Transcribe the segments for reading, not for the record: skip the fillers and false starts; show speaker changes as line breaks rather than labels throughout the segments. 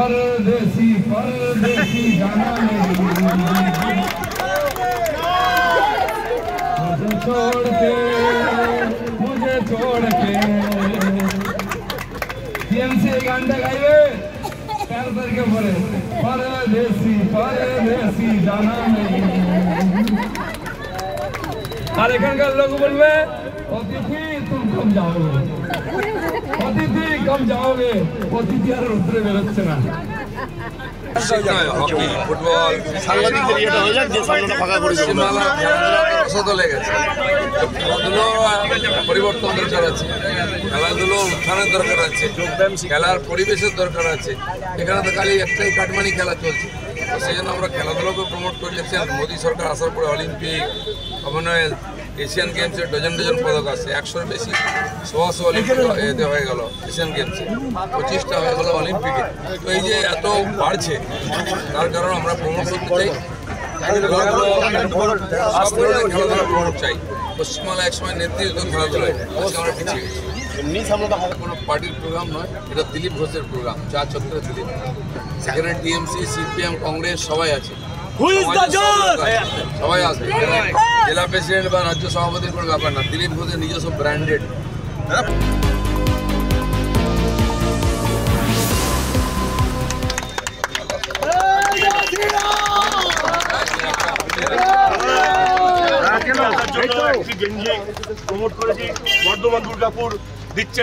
परदेसी परदेसी जाना नहीं मुझे छोड़ के टीएमसी गानটা গাইবে প্যার করকে বলে परदेसी जाना नहीं আর এখানকার লোক বলবে অতিথি তুমি কম যাওগে অতিথি কম যাওগে অতিথি আর উত্তরে বেরোচ্ছে না হকি ফুটবল সাংবাদিকদের এটা হয়ে যাক যে সামনেটা ফাঁকা করে চলে গেছে খেলাধুলো পরিবর্তন দরকার আছে খেলাধুলো উত্থানের দরকার আছে খেলার পরিবেশের দরকার আছে এখানে তো খালি একটাই কাটমানি খেলা চলছে তো সেই জন্য আমরা খেলাধুলোকে প্রমোট করে যাচ্ছি আর মোদী সরকার আসার পরে অলিম্পিক কমনওয়েলথ এশিয়ান গেমসের ডজন ডজন পদক আছে 100-র বেশি 100 অলিম্পিক এতে হয়ে গেল এশিয়ান গেমসে 25টা হয়ে গেল অলিম্পিকে তো এই যে এত বাড়ছে তার কারণ আমরা প্রমোট করতে চাই খেলাধুলা প্রমোট চাই পশ্চিমবাংলা একসময় নেতৃত্ব খেলাধুলায় আজকে আমরা পিছিয়ে গেছি কোনো পার্টির প্রোগ্রাম নয় এটা দিলীপ ঘোষের প্রোগ্রাম চা চত্বরে দিলীপ সেখানে টিএমসি সিপিএম কংগ্রেস সবাই আছে সবাই আসবে জেলা প্রেসিডেন্ট বা রাজ্য সভাপতির কোনো ব্যাপার না দিলীপ ঘোষের নিজস্ব ব্র্যান্ডেড
প্রমোট করেছি বর্ধমান দুর্গাপুর দিচ্ছে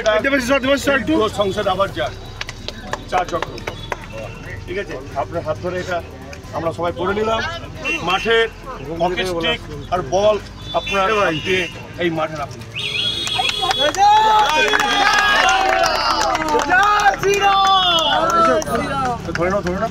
সংসদ আবার যাক চা চক্র ঠিক আছে আপনার হাত ধরে এটা আমরা সবাই করে নিলাম মাঠে হকি স্টিক আর বল আপনার এই মাঠে রাখুন ধরে নাও